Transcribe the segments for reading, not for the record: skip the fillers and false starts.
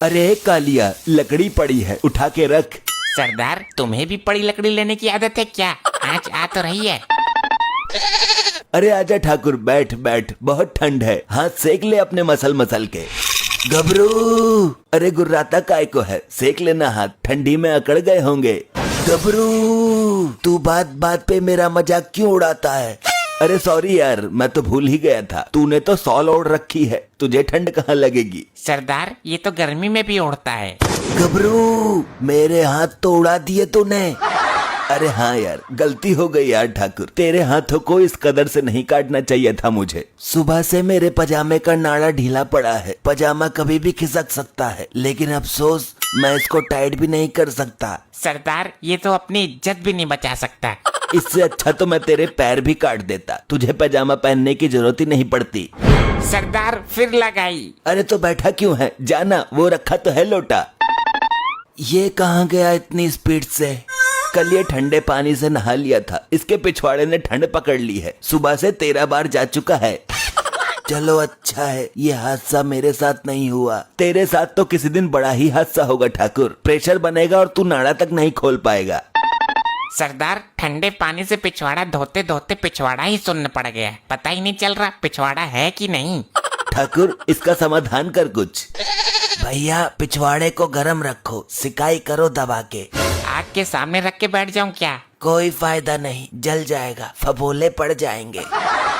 अरे कालिया, लकड़ी पड़ी है, उठा के रख। सरदार, तुम्हें भी बड़ी लकड़ी लेने की आदत है क्या? आज आ तो रही है। अरे आजा ठाकुर, बैठ बैठ, बहुत ठंड है, हाथ सेक ले अपने मसल मसल के। घबरू, अरे गुर्राता काय को है, सेक लेना हाथ, ठंडी में अकड़ गए होंगे। घबरू, तू बात बात पे मेरा मजाक क्यों उड़ाता है? अरे सॉरी यार, मैं तो भूल ही गया था, तूने तो सॉल ओढ़ रखी है, तुझे ठंड कहाँ लगेगी? सरदार, ये तो गर्मी में भी उड़ता है। घबरू, मेरे हाथ तो उड़ा दिए तूने। अरे हाँ यार, गलती हो गई यार ठाकुर, तेरे हाथों को इस कदर से नहीं काटना चाहिए था मुझे। सुबह से मेरे पजामे का नाड़ा ढीला पड़ा है, पजामा कभी भी खिसक सकता है, लेकिन अफसोस मैं इसको टाइट भी नहीं कर सकता। सरदार, ये तो अपनी इज्जत भी नहीं बचा सकता। इससे अच्छा तो मैं तेरे पैर भी काट देता, तुझे पजामा पहनने की जरूरत ही नहीं पड़ती। सरदार, फिर लगाई। अरे तो बैठा क्यों है, जाना, वो रखा तो है लोटा। ये कहाँ गया इतनी स्पीड से? कल ये ठंडे पानी से नहा लिया था, इसके पिछवाड़े ने ठंड पकड़ ली है, सुबह से 13 बार जा चुका है। चलो अच्छा है, ये हादसा मेरे साथ नहीं हुआ, तेरे साथ तो किसी दिन बड़ा ही हादसा होगा ठाकुर, प्रेशर बनेगा और तू नाड़ा तक नहीं खोल पाएगा। सरदार, ठंडे पानी से पिछवाड़ा धोते धोते पिछवाड़ा ही सुन्न पड़ गया, पता ही नहीं चल रहा पिछवाड़ा है कि नहीं। ठाकुर, इसका समाधान कर कुछ। भैया, पिछवाड़े को गरम रखो, सिकाई करो दबा के। आग के सामने रख के बैठ जाऊं क्या? कोई फायदा नहीं, जल जाएगा, फफोले पड़ जाएंगे।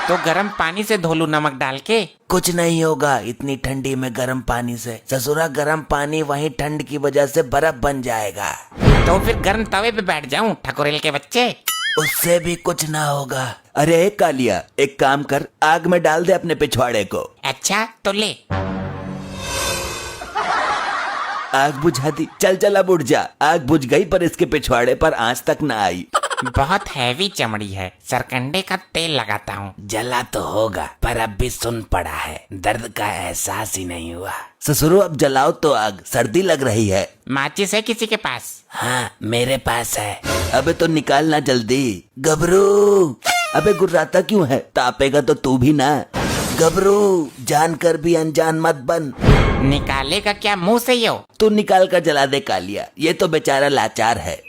तो गर्म पानी से धो लूं नमक डाल के? कुछ नहीं होगा इतनी ठंडी में गर्म पानी से, ससुरा गर्म पानी वहीं ठंड की वजह से बर्फ बन जाएगा। तो फिर गर्म तवे पे बैठ जाऊं ठकुरेल के बच्चे? उससे भी कुछ ना होगा। अरे कालिया, एक काम कर, आग में डाल दे अपने पिछवाड़े को। अच्छा तो ले। आग बुझा दी, चल चल अब उठ जा। आग बुझ गई पर इसके पिछवाड़े पर आंच तक न आई। बहुत हैवी चमड़ी है, सरकंडे का तेल लगाता हूँ। जला तो होगा पर अब भी सुन पड़ा है, दर्द का एहसास ही नहीं हुआ। ससुरो, अब जलाओ तो आग, सर्दी लग रही है। माचिस है किसी के पास? हाँ, मेरे पास है। अबे तो निकालना जल्दी। घबरू, अबे गुर्राता क्यों है, तापेगा तो तू भी ना। घबरू, जानकर भी अनजान मत बन। निकालेगा क्या मुंह से यो? तू निकाल कर जला दे कालिया, ये तो बेचारा लाचार है।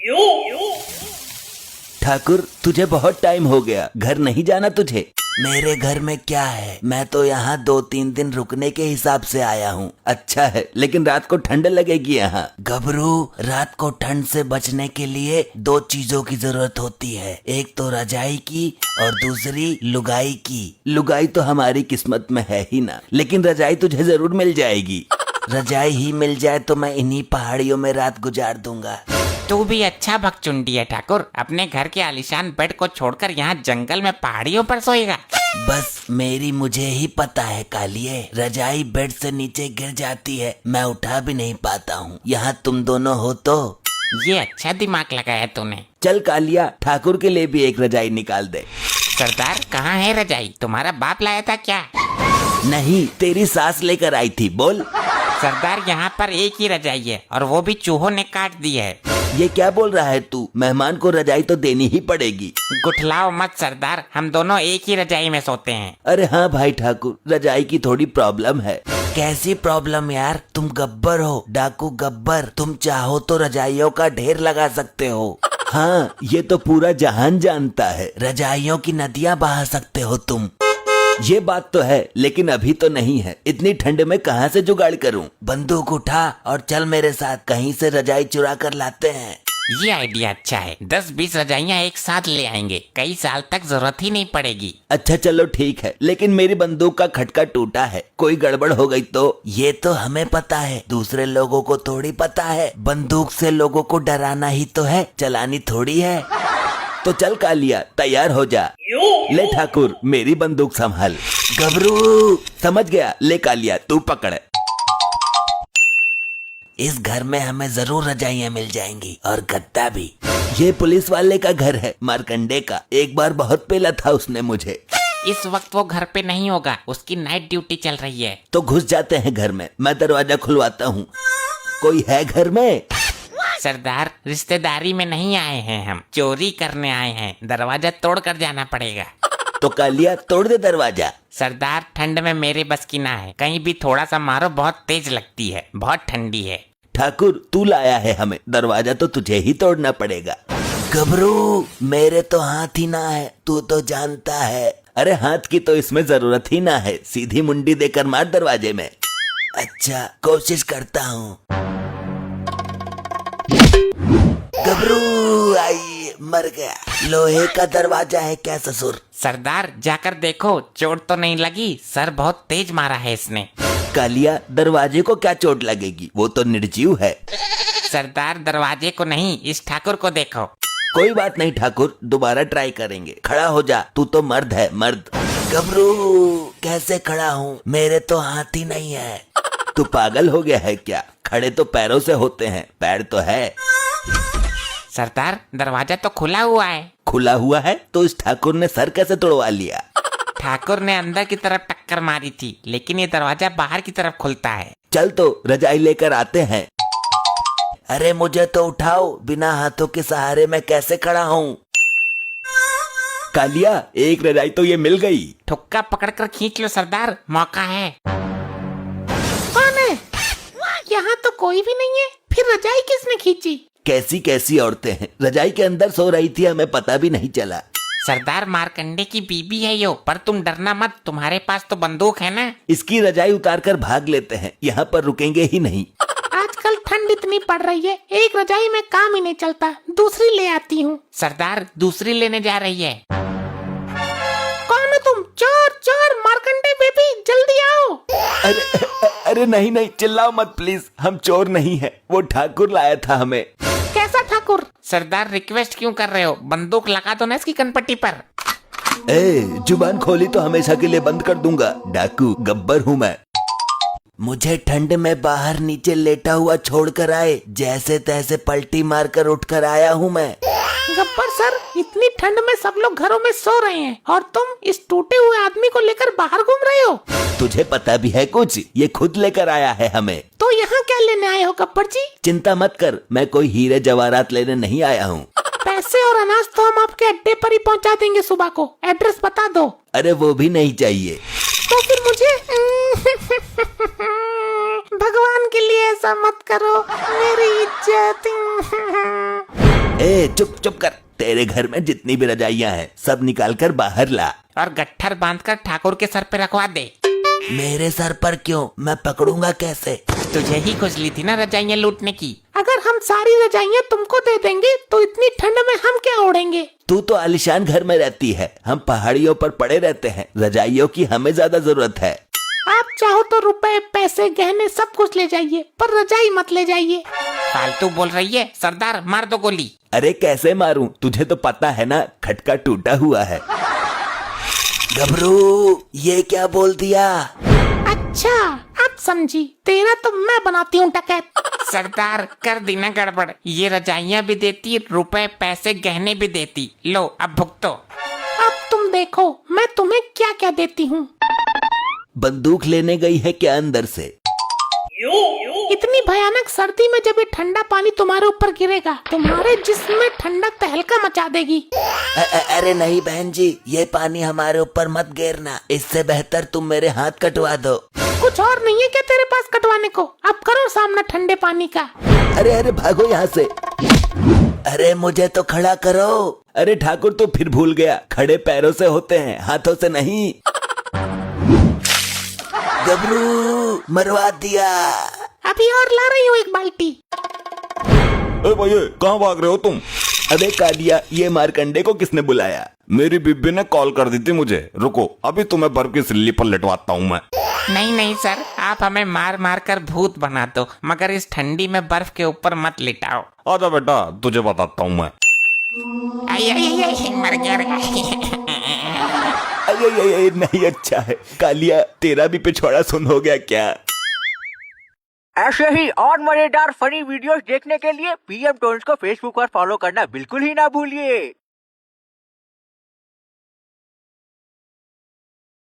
ठाकुर, तुझे बहुत टाइम हो गया, घर नहीं जाना तुझे? मेरे घर में क्या है, मैं तो यहाँ 2-3 दिन रुकने के हिसाब से आया हूँ। अच्छा है, लेकिन रात को ठंड लगेगी यहाँ। घबरू, रात को ठंड से बचने के लिए 2 चीजों की जरूरत होती है, एक तो रजाई की और दूसरी लुगाई की। लुगाई तो हमारी किस्मत में है ही ना, लेकिन रजाई तुझे जरूर मिल जाएगी। रजाई ही मिल जाए तो मैं इन्हीं पहाड़ियों में रात गुजार दूंगा। तू भी अच्छा भगचुंडी है ठाकुर, अपने घर के आलीशान बेड को छोड़कर यहाँ जंगल में पहाड़ियों पर सोएगा। बस मेरी मुझे ही पता है कालिए, रजाई बेड से नीचे गिर जाती है, मैं उठा भी नहीं पाता हूँ, यहाँ तुम दोनों हो तो। ये अच्छा दिमाग लगाया तूने। चल कालिया, ठाकुर के लिए भी एक रजाई निकाल दे। सरदार, कहाँ है रजाई? तुम्हारा बाप लाया था क्या? नहीं, तेरी सास लेकर आई थी, बोल। सरदार, यहाँ पर एक ही रजाई है और वो भी चूहों ने काट दी है। ये क्या बोल रहा है तू? मेहमान को रजाई तो देनी ही पड़ेगी। गुठलाओ मत सरदार, हम दोनों एक ही रजाई में सोते हैं। अरे हाँ भाई ठाकुर, रजाई की थोड़ी प्रॉब्लम है। कैसी प्रॉब्लम यार? तुम गब्बर हो, डाकू गब्बर, तुम चाहो तो रजाइयों का ढेर लगा सकते हो। हाँ, ये तो पूरा जहान जानता है, रजाइयों की नदियाँ बहा सकते हो तुम। ये बात तो है, लेकिन अभी तो नहीं है, इतनी ठंड में कहाँ से जुगाड़ करूं? बंदूक उठा और चल मेरे साथ, कहीं से रजाई चुरा कर लाते हैं। ये आइडिया अच्छा है, 10-20 रजाइयाँ एक साथ ले आएंगे, कई साल तक जरूरत ही नहीं पड़ेगी। अच्छा चलो ठीक है, लेकिन मेरी बंदूक का खटका टूटा है, कोई गड़बड़ हो गई तो? ये तो हमें पता है, दूसरे लोगों को थोड़ी पता है। बंदूक से लोगों को डराना ही तो है, चलानी थोड़ी है। तो चल कालिया, तैयार हो जा। ले ठाकुर, मेरी बंदूक संभाल। घबरू, समझ गया, ले कालिया तू पकड़। इस घर में हमें जरूर रजाइयाँ मिल जाएंगी और गद्दा भी। ये पुलिस वाले का घर है, मारकंडे का, एक बार बहुत पेला था उसने मुझे। इस वक्त वो घर पे नहीं होगा, उसकी नाइट ड्यूटी चल रही है। तो घुस जाते हैं घर में, मैं दरवाजा खुलवाता हूँ। कोई है घर में? सरदार, रिश्तेदारी में नहीं आए हैं हम, चोरी करने आए हैं, दरवाजा तोड़ कर जाना पड़ेगा। तो कालिया, तोड़ दे दरवाजा। सरदार ठंड में मेरे बस की ना है, कहीं भी थोड़ा सा मारो बहुत तेज लगती है, बहुत ठंडी है। ठाकुर तू लाया है हमें, दरवाजा तो तुझे ही तोड़ना पड़ेगा। गबरू मेरे तो हाथ ही ना है, तू तो जानता है। अरे हाथ की तो इसमें जरूरत ही ना है, सीधी मुंडी देकर मार दरवाजे में। अच्छा कोशिश करता हूँ। गबरू आई, मर गया। लोहे का दरवाजा है क्या ससुर? सरदार जाकर देखो, चोट तो नहीं लगी, सर बहुत तेज मारा है इसने। कालिया दरवाजे को क्या चोट लगेगी, वो तो निर्जीव है। सरदार दरवाजे को नहीं, इस ठाकुर को देखो। कोई बात नहीं ठाकुर, दोबारा ट्राई करेंगे। खड़ा हो जा, तू तो मर्द है मर्द। गबरू कैसे खड़ा हूँ, मेरे तो हाथ ही नहीं है। तू पागल हो गया है क्या? खड़े तो पैरों से होते हैं, पैर तो है। सरदार दरवाजा तो खुला हुआ है। खुला हुआ है तो इस ठाकुर ने सर कैसे तोड़वा लिया? ठाकुर ने अंदर की तरफ टक्कर मारी थी, लेकिन ये दरवाजा बाहर की तरफ खुलता है। चल तो रजाई लेकर आते हैं। अरे मुझे तो उठाओ, बिना हाथों के सहारे मैं कैसे खड़ा हूँ? कालिया एक रजाई तो ये मिल गई। ठुक्का पकड़कर खींच लो सरदार, मौका है। कौन है? यहाँ तो कोई भी नहीं है, फिर रजाई किसने खींची? कैसी कैसी औरतें हैं, रजाई के अंदर सो रही थी, हमें पता भी नहीं चला। सरदार मारकंडे की बीबी है यो, पर तुम डरना मत, तुम्हारे पास तो बंदूक है ना। इसकी रजाई उतार कर भाग लेते हैं, यहाँ पर रुकेंगे ही नहीं। आजकल ठंड इतनी पड़ रही है, एक रजाई में काम ही नहीं चलता, दूसरी ले आती हूँ। सरदार दूसरी लेने जा रही है। कौन हो तुम? चोर चोर, मारकंडे बेबी जल्दी आओ। अरे नहीं नहीं, चिल्लाओ मत प्लीज, हम चोर नहीं है, वो ठाकुर लाया था हमें। कैसा ठाकुर? सरदार रिक्वेस्ट क्यों कर रहे हो, बंदूक लगा दो ना इसकी कनपट्टी पर। जुबान खोली तो हमेशा के लिए बंद कर दूंगा। डाकू गब्बर हूँ मैं। मुझे ठंड में बाहर नीचे लेटा हुआ छोड़कर आए, जैसे तैसे पलटी मारकर उठकर आया हूँ मैं। गब्बर सर, इतनी ठंड में सब लोग घरों में सो रहे हैं और तुम इस टूटे हुए आदमी को लेकर बाहर घूम रहे हो। तुझे पता भी है कुछ? ये खुद लेकर आया है हमें। तो यहाँ क्या लेने आए हो गब्बर जी? चिंता मत कर, मैं कोई हीरे जवाहरात लेने नहीं आया हूँ। पैसे और अनाज तो हम आपके अड्डे पर ही पहुँचा देंगे सुबह को, एड्रेस बता दो। अरे वो भी नहीं चाहिए। तो फिर मुझे भगवान के लिए ऐसा मत करो, मेरी इज्जत। चुप चुप कर, तेरे घर में जितनी भी रजाइयाँ हैं सब निकाल कर बाहर ला और गट्ठर बांधकर ठाकुर के सर पे रखवा दे। मेरे सर पर क्यों? मैं पकड़ूंगा कैसे? तुझे ही खुजली थी ना रजाइयाँ लूटने की। अगर हम सारी रजाइयाँ तुमको दे देंगे तो इतनी ठंड में हम क्या ओढ़ेंगे? तू तो आलिशान घर में रहती है, हम पहाड़ियों पर पड़े रहते हैं, रजाइयों की हमें ज्यादा जरूरत है। आप चाहो तो रुपए पैसे गहने सब कुछ ले जाइए, पर रजाई मत ले जाइए। फालतू बोल रही है, सरदार मार दो गोली। अरे कैसे मारूं, तुझे तो पता है ना, खटका टूटा हुआ है। गबरू ये क्या बोल दिया? अच्छा अब समझी, तेरा तो मैं बनाती हूँ डकैत। सरदार कर दी ना गड़बड़, ये रजाइयाँ भी देती, रुपए पैसे गहने भी देती, लो अब भुगतो। अब तुम देखो मैं तुम्हें क्या क्या देती हूँ। बंदूक लेने गई है क्या अंदर से? इतनी भयानक सर्दी में जब ये ठंडा पानी तुम्हारे ऊपर गिरेगा, तुम्हारे जिस्म में ठंडक तहलका मचा देगी। अरे नहीं बहन जी, ये पानी हमारे ऊपर मत गिरना, इससे बेहतर तुम मेरे हाथ कटवा दो। कुछ और नहीं है क्या तेरे पास कटवाने को? अब करो सामना ठंडे पानी का। अरे भागो यहाँ से। अरे मुझे तो खड़ा करो। अरे ठाकुर तो फिर भूल गया, खड़े पैरों से होते हैं, हाथों से नहीं। गबरू मरवा दिया। अभी और ला रही हूँ एक बाल्टी। भैया कहाँ भाग रहे हो तुम? अबे कालिया, ये मारकंडे को किसने बुलाया? मेरी बीबी ने कॉल कर दी थी मुझे, रुको अभी तुम्हें बर्फ की सिल्ली पर लिटवाता हूँ मैं। नहीं नहीं सर, आप हमें मार मार कर भूत बना दो, मगर इस ठंडी में बर्फ के ऊपर मत लिटाओ। आजा बेटा, तुझे बताता हूँ मैं। आई, मर गया रे। अरे नहीं, अच्छा है कालिया, तेरा भी पिछवाड़ा सुन हो गया क्या? ऐसे ही और मजेदार फनी वीडियोस देखने के लिए पीएम टोन्स को फेसबुक पर फॉलो करना बिल्कुल ही ना भूलिए।